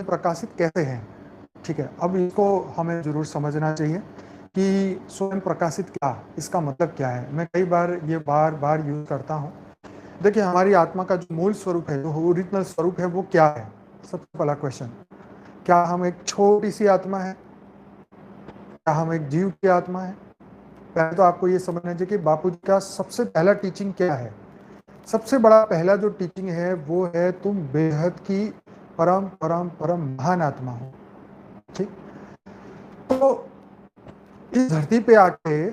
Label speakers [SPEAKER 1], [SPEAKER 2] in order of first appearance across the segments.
[SPEAKER 1] प्रकाशित कैसे हैं। ठीक है, अब इसको हमें जरूर समझना चाहिए कि स्वयं प्रकाशित क्या, इसका मतलब क्या है। मैं कई बार ये बार बार यूज करता हूँ। देखिए, हमारी आत्मा का जो मूल स्वरूप है, जो ओरिजिनल स्वरूप है, वो क्या है। सबसे पहला क्वेश्चन, क्या हम एक छोटी सी आत्मा है, क्या हम एक जीव की आत्मा है। पहले तो आपको ये समझना चाहिए कि बापू जी का सबसे पहला टीचिंग क्या है। सबसे बड़ा पहला जो टीचिंग है वो है, तुम बेहद की परम परम परम महान आत्मा हो। ठीक, तो इस धरती पे आके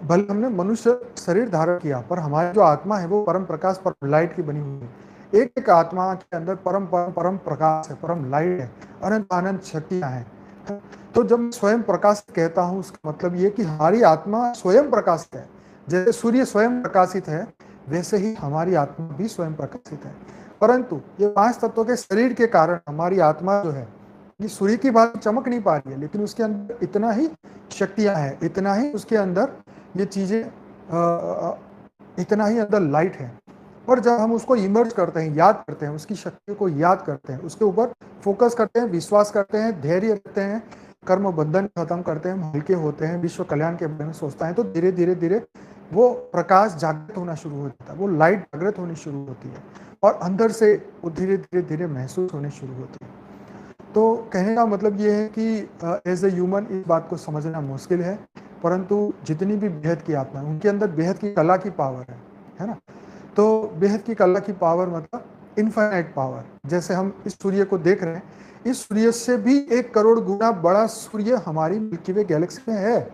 [SPEAKER 1] भले हमने मनुष्य शरीर धारण किया, पर हमारी जो आत्मा है वो परम प्रकाश, परम लाइट की बनी हुई है। एक एक आत्मा के अंदर परम परम परम प्रकाश है, परम लाइट है, अनंत अनंत शक्तियां हैं। तो जब मैं स्वयं प्रकाश कहता हूँ, उसका मतलब ये कि हमारी आत्मा स्वयं प्रकाशित है। जैसे सूर्य स्वयं प्रकाशित है, वैसे ही हमारी आत्मा भी स्वयं प्रकाशित है। परंतु ये 5 तत्वों के शरीर के कारण हमारी आत्मा जो है, ये सूर्य की बात चमक नहीं पा रही है, लेकिन उसके अंदर इतना ही शक्तियां हैं, इतना ही उसके अंदर ये चीजें, इतना ही अंदर लाइट है। और जब हम उसको इमर्ज करते हैं, याद करते हैं, उसकी शक्ति को याद करते हैं, उसके ऊपर फोकस करते हैं, विश्वास करते हैं, धैर्य रखते हैं, कर्म बंधन खत्म करते हैं, हम हल्के होते हैं, विश्व कल्याण के बारे में सोचता है, तो धीरे धीरे धीरे वो प्रकाश जागृत होना शुरू हो जाता है, वो लाइट जागृत होनी शुरू होती है, और अंदर से वो धीरे धीरे धीरे महसूस होने शुरू होती है। तो कहने का मतलब ये है कि एज ए ह्यूमन इस बात को समझना मुश्किल है, परंतु जितनी भी बेहद की आत्मा है, उनके अंदर बेहद की कला की पावर है ना। तो बेहद की कला की पावर मतलब इनफाइनाइट पावर। जैसे हम इस सूर्य को देख रहे हैं, इस सूर्य से भी 1 करोड़ गुना बड़ा सूर्य हमारी मिल्की वे गैलेक्सी में है।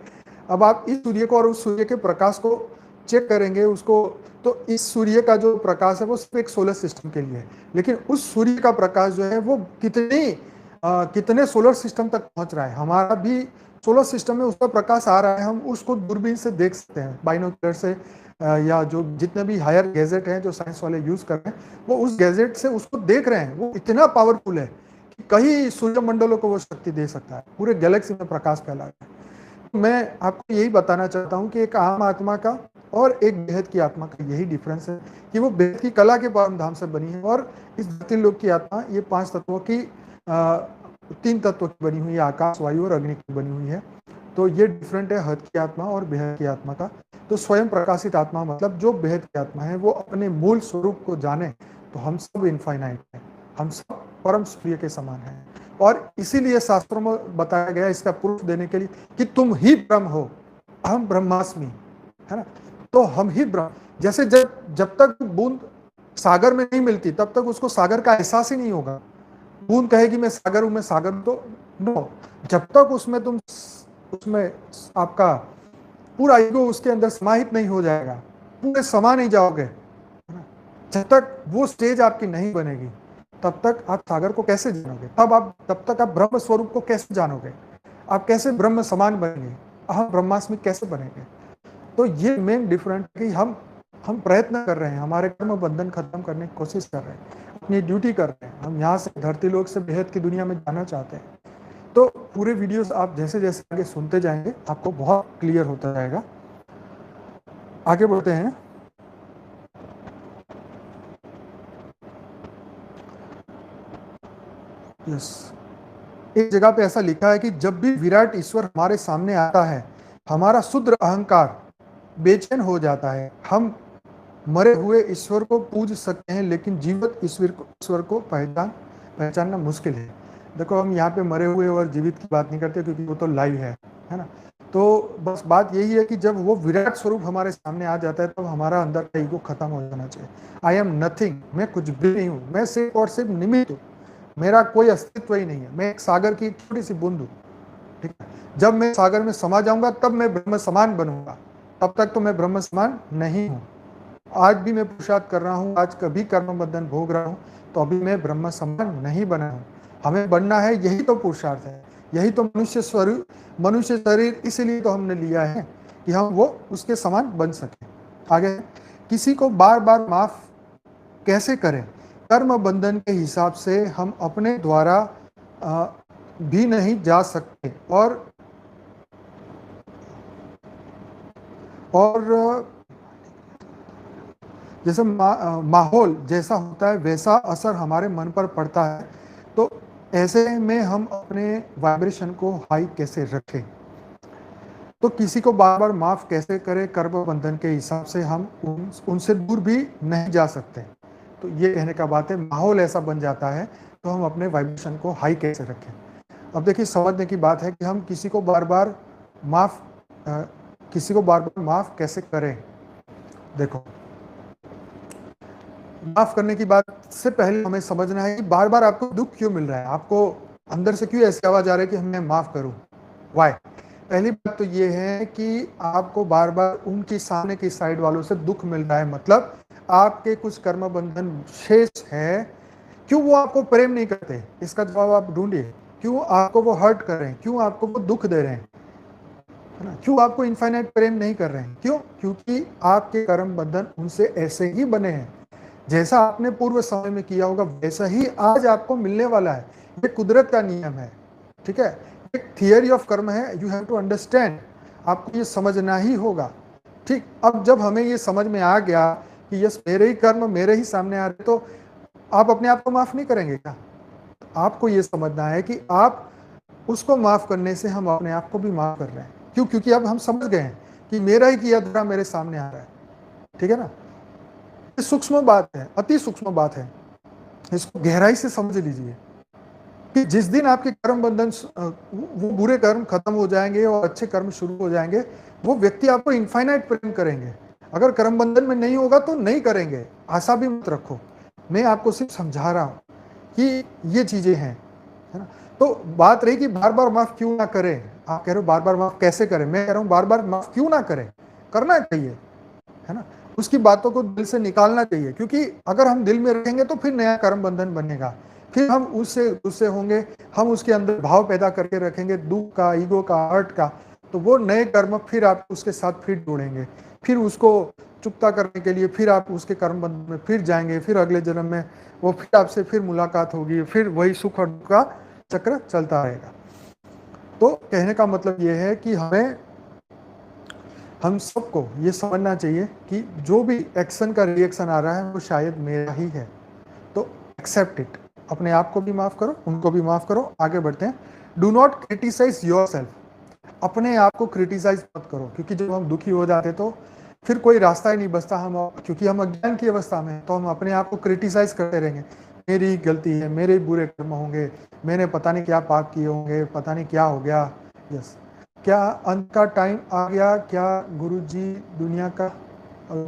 [SPEAKER 1] अब आप इस सूर्य को और उस सूर्य के प्रकाश को चेक करेंगे उसको, तो इस सूर्य का जो प्रकाश है वो सिर्फ एक सोलर सिस्टम के लिए है, लेकिन उस सूर्य का प्रकाश जो है वो कितने सोलर सिस्टम तक पहुंच रहा है। हमारा भी सोलर सिस्टम में उसका प्रकाश आ रहा है, हम उसको दूरबीन से देख सकते हैं, बाइनोकुलर से, या जो जितने भी हायर गैजेट हैं जो साइंस वाले यूज कर रहे हैं, वो उस गैजेट से उसको देख रहे हैं। वो इतना पावरफुल है कि कई सूर्यमंडलों को वो शक्ति दे सकता है, पूरे गैलेक्सी में प्रकाश फैला है। मैं आपको यही बताना चाहता हूँ कि एक आम आत्मा का और एक बेहद की आत्मा का यही डिफरेंस है कि वो बेहद की कला के परम धाम से बनी है, और इस धरती लोक की आत्मा ये 5 तत्वों की 3 तत्वों की बनी हुई है, आकाश, वायु और अग्नि की बनी हुई है। तो ये डिफरेंट है हद की आत्मा और बेहद की आत्मा का। तो स्वयं प्रकाशित आत्मा मतलब जो बेहद की आत्मा है वो अपने मूल स्वरूप को जाने, तो हम सब इनफाइनाइट हैं, हम सब परम सूर्य के समान हैं। और इसीलिए शास्त्रों में बताया गया, इसका प्रूफ देने के लिए, कि तुम ही ब्रह्म हो, अहम ब्रह्मास्मि, है ना। तो हम ही ब्रह्म, जैसे जब तक बूंद सागर में नहीं मिलती तब तक उसको सागर का एहसास ही नहीं होगा। बूंद कहेगी मैं सागर हूं, मैं सागर, तो नो, जब तक उसमें आपका पूरा ईगो उसके अंदर समाहित नहीं हो जाएगा, पूरे समा नहीं जाओगे, जब तक वो स्टेज आपकी नहीं बनेगी, तब तक आप सागर को कैसे जानोगे। तब तक आप ब्रह्म स्वरूप को कैसे जानोगे, आप कैसे ब्रह्म समान बनेंगे, अहम ब्रह्मास्मि कैसे बनेंगे। तो ये मेन डिफरेंट कि हम प्रयत्न कर रहे हैं, हमारे कर्म बंधन खत्म करने की कोशिश कर रहे हैं, अपनी ड्यूटी कर रहे हैं, हम यहाँ से धरती लोक से बेहद की दुनिया में जाना चाहते हैं। तो पूरे वीडियोस आप जैसे जैसे आगे सुनते जाएंगे आपको बहुत क्लियर होता जाएगा। आगे बढ़ते हैं। यस, एक जगह पे ऐसा लिखा है कि जब भी विराट ईश्वर हमारे सामने आता है, हमारा शुद्र अहंकार बेचैन हो जाता है। हम मरे हुए ईश्वर को पूज सकते हैं, लेकिन जीवित ईश्वर को पहचानना मुश्किल है। देखो, हम यहाँ पे मरे हुए और जीवित की बात नहीं करते, क्योंकि वो तो लाइव है ना। तो बस बात यही है कि जब वो विराट स्वरूप हमारे सामने आ जाता है, तब हमारा अंदर का ईगो खत्म हो जाना चाहिए। आई एम नथिंग, मैं कुछ भी नहीं हूँ, मैं सिर्फ और सिर्फ निमित्त हूँ, मेरा कोई अस्तित्व ही नहीं है, मैं एक सागर की छोटी सी बूंद हूँ। ठीक है, जब मैं सागर में समा जाऊंगा तब मैं ब्रह्म समान बनूंगा, तब तक तो मैं ब्रह्म समान नहीं हूँ। आज भी मैं पुरुषार्थ कर रहा हूँ, आज कभी कर्म बंधन भोग रहा हूँ, तो अभी मैं ब्रह्म समान नहीं बना हूँ। हमें बनना है, यही तो पुरुषार्थ है, यही तो मनुष्य शरीर इसलिए तो हमने लिया है कि हम वो उसके समान बन सके। आगे, किसी को बार बार माफ कैसे करें। कर्म बंधन के हिसाब से हम अपने द्वारा भी नहीं जा सकते, और जैसे माहौल जैसा होता है वैसा असर हमारे मन पर पड़ता है। तो ऐसे में हम अपने वाइब्रेशन को हाई कैसे रखें? तो किसी को बार बार माफ कैसे करें? कर्म बंधन के हिसाब से हम उनसे दूर भी नहीं जा सकते। तो ये कहने का बात है, माहौल ऐसा बन जाता है तो हम अपने वाइब्रेशन को हाई कैसे रखें? अब देखिए, समझने की बात है कि हम किसी को बार बार माफ माफ कैसे करें। देखो, माफ करने की बात से पहले हमें समझना है कि बार बार आपको दुख क्यों मिल रहा है, आपको अंदर से क्यों ऐसी आवाज आ रही है कि हमें माफ करूं, वाई। पहली बात तो ये है कि आपको बार बार उनकी सामने की साइड वालों से दुख मिल रहा है, मतलब आपके कुछ कर्म बंधन शेष है। क्यों वो आपको प्रेम नहीं करते, इसका जवाब आप ढूंढिए। क्यों आपको वो हर्ट कर रहे हैं, क्यों आपको वो दुख दे रहे हैं, है ना? क्यों आपको इनफाइनाइट प्रेम नहीं कर रहे हैं? क्यों? क्योंकि आपके कर्म बंधन उनसे ऐसे ही बने हैं। जैसा आपने पूर्व समय में किया होगा वैसा ही आज आपको मिलने वाला है। ये कुदरत का नियम है, ठीक है? एक थियरी ऑफ कर्म है, यू हैव टू अंडरस्टैंड। आपको ये समझना ही होगा, ठीक? अब जब हमें ये समझ में आ गया कि यस, मेरे ही कर्म मेरे ही सामने आ रहे, तो आप अपने आप को माफ नहीं करेंगे क्या? आपको ये समझना है कि आप उसको माफ करने से हम अपने आप को भी माफ कर रहे हैं। क्यों? क्योंकि अब हम समझ गए हैं कि मेरा ही किया धरा मेरे सामने आ रहा है, ठीक है ना? ये सूक्ष्म बात है, अति सूक्ष्म बात है, इसको गहराई से समझ लीजिए कि जिस दिन आपके कर्म बंधन वो बुरे कर्म खत्म हो जाएंगे और अच्छे कर्म शुरू हो जाएंगे, वो व्यक्ति आपको इनफाइनाइट प्रेम करेंगे। अगर कर्म बंधन में नहीं होगा तो नहीं करेंगे, आशा भी मत रखो। मैं आपको सिर्फ समझा रहा हूं कि ये चीजें हैं, है ना? तो बात रही कि बार बार माफ क्यों ना करें। आप कह रहे हो बार बार माफ कैसे करें, मैं कह रहा हूं बार बार माफ क्यों ना करें, करना चाहिए, है ना? उसकी बातों को दिल से निकालना चाहिए, क्योंकि अगर हम दिल में रखेंगे तो फिर नया कर्म बंधन बनेगा, फिर हम उससे गुस्से होंगे, हम उसके अंदर भाव पैदा करके रखेंगे दुख का, ईगो का, हर्ट का, तो वो नए कर्म फिर आप उसके साथ फिर जोड़ेंगे, फिर उसको चुकता करने के लिए फिर आप उसके कर्म बंधन में फिर जाएंगे, फिर अगले जन्म में वो फिर आपसे फिर मुलाकात होगी, फिर वही सुख और दुख का चक्र चलता रहेगा। तो कहने का मतलब ये है कि हम सबको ये समझना चाहिए कि जो भी एक्शन का रिएक्शन आ रहा है वो शायद मेरा ही है, तो एक्सेप्ट इट। अपने आप को भी माफ करो, उनको भी माफ करो, आगे बढ़ते हैं। Do not criticise yourself. अपने आप को क्रिटिसाइज मत करो, क्योंकि जब हम दुखी हो जाते तो फिर कोई रास्ता ही नहीं बचता। क्योंकि हम अज्ञान की अवस्था में हैं, तो हम अपने आप को क्रिटिसाइज करते रहेंगे, मेरी ही गलती है, मेरे ही बुरे कर्म होंगे, मैंने पता नहीं क्या पाप किए होंगे, पता नहीं क्या हो गया। यस, क्या अंत का टाइम आ गया क्या गुरुजी दुनिया का?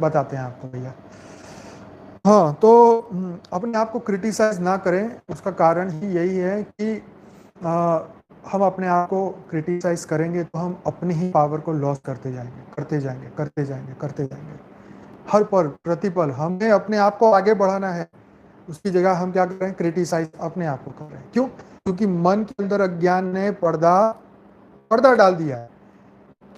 [SPEAKER 1] बताते हैं आपको भैया। हाँ, तो अपने आप को क्रिटिसाइज ना करें, उसका कारण ही यही है कि हम अपने आप को क्रिटिसाइज करेंगे तो हम अपनी ही पावर को लॉस करते जाएंगे, करते जाएंगे, करते जाएंगे, करते जाएंगे। हर पल प्रतिपल हमें अपने आप को आगे बढ़ाना है, उसकी जगह हम क्या कर रहे हैं? क्रिटिसाइज अपने आप को कर रहे हैं। क्यों? क्योंकि मन के अंदर अज्ञान ने पर्दा पर्दा डाल दिया है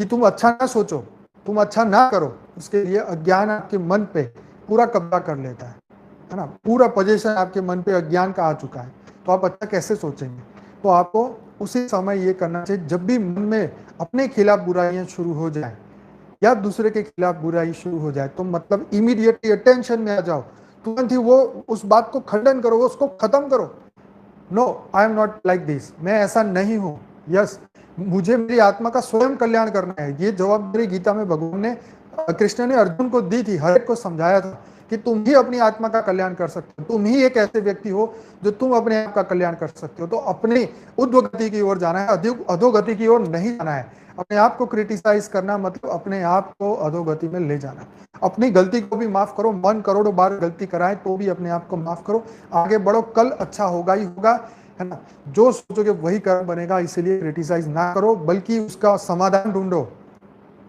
[SPEAKER 1] कि तुम अच्छा ना सोचो, तुम अच्छा ना करो। उसके लिए अज्ञान आपके मन पे पूरा कब्जा कर लेता है ना? पूरा पोजीशन आपके मन पे अज्ञान का आ चुका है, तो आप अच्छा कैसे सोचेंगे? तो आपको उसी समय ये करना चाहिए, जब भी मन में अपने खिलाफ बुराइयां शुरू हो जाए या दूसरे के खिलाफ बुराई शुरू हो जाए, तो मतलब इमीडिएटली अटेंशन में आ जाओ, तुरंत ही वो उस बात को खंडन करो, उसको खत्म करो। No, I am not like this, मैं ऐसा नहीं हूं। यस, मुझे मेरी आत्मा का स्वयं कल्याण करना है। ये जवाबदारी गीता में भगवान ने, कृष्ण ने अर्जुन को दी थी, हर एक को समझाया था कि तुम ही अपनी आत्मा का कल्याण कर सकते हो, तुम ही एक ऐसे व्यक्ति हो जो तुम अपने आप का कल्याण कर सकते हो। तो अपनी उद्वगति की ओर जाना है, अधोगति की ओर नहीं जाना है। अपने आप को क्रिटिसाइज करना मतलब अपने आप को अधोगति में ले जाना। अपनी गलती को भी माफ करो, मन करोड़ों बार गलती कराए तो भी अपने आप को माफ करो, आगे बढ़ो, कल अच्छा होगा ही होगा, है ना? जो सोचोगे वही कर्म बनेगा, इसीलिए क्रिटिसाइज ना करो, बल्कि उसका समाधान ढूंढो।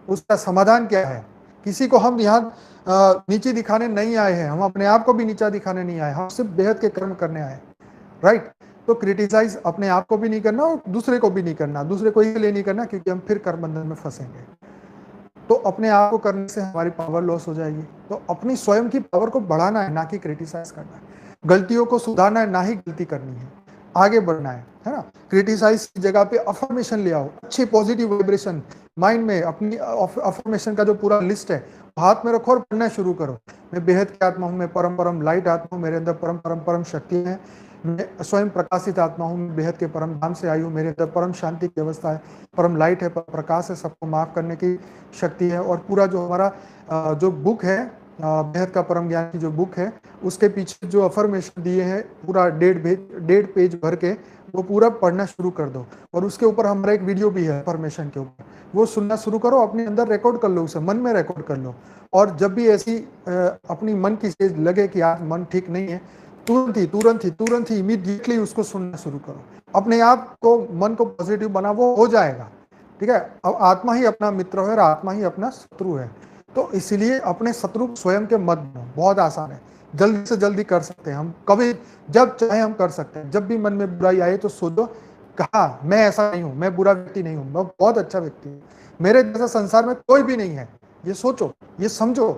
[SPEAKER 1] उसका समाधान क्या है? किसी को हम यहाँ नीचे दिखाने नहीं आए हैं, हम अपने आप को भी नीचा दिखाने नहीं आए, हम सिर्फ बेहद के कर्म करने आए, राइट? तो क्रिटिसाइज अपने आप को भी नहीं करना और दूसरे को भी नहीं करना। दूसरे को इसलिए नहीं करना क्योंकि हम फिर कर्म बंधन में फंसेंगे। तो अपने आप को करने से हमारी पावर लॉस हो जाएगी। तो अपनी स्वयं की पावर को बढ़ाना है, ना कि क्रिटिसाइज करना है। गलतियों को सुधारना है, ना ही गलती करनी है, आगे बढ़ना है ना? क्रिटिसाइज की जगह पे अफर्मेशन ले आओ, अच्छी पॉजिटिव वाइब्रेशन माइंड में। अपनी अफर्मेशन का जो पूरा लिस्ट है हाथ में रखो और पढ़ना शुरू करो। मैं बेहद की आत्मा हूँ, मैं परम परम लाइट आत्मा हूँ, मेरे अंदर परम परम परम शक्ति है, मैं स्वयं प्रकाशित आत्मा हूँ, मैं बेहद के परम धाम से आई हूँ, मेरे अंदर परम शांति की अवस्था है, परम लाइट है, परम प्रकाश है, सबको माफ करने की शक्ति है। और पूरा जो हमारा जो बुक है, बेहद का परम ज्ञान की जो बुक है, उसके पीछे जो अफर्मेशन दिए हैं पूरा 1.5 पेज भर के, वो पूरा पढ़ना शुरू कर दो। और उसके ऊपर हमारा एक वीडियो भी है अफर्मेशन के ऊपर, वो सुनना शुरू करो, अपने अंदर रिकॉर्ड कर लो, उसे मन में रिकॉर्ड कर लो। और जब भी ऐसी अपनी मन की स्टेज लगे कि आज मन ठीक नहीं है, तुरंत ही इमीडिएटली उसको सुनना शुरू करो। अपने आप को, मन को पॉजिटिव बना, वो हो जाएगा। ठीक है। अब आत्मा ही अपना मित्र है और आत्मा ही अपना शत्रु है। तो इसीलिए अपने शत्रु स्वयं के मत बनो। बहुत आसान है, जल्दी से जल्दी कर सकते हैं हम, कभी जब चाहे हम कर सकते हैं। जब भी मन में बुराई आए तो सोचो, कहा मैं ऐसा नहीं हूं, मैं बुरा व्यक्ति नहीं हूं, मैं बहुत अच्छा व्यक्ति हूं, मेरे जैसा संसार में कोई भी नहीं है। ये सोचो, ये समझो,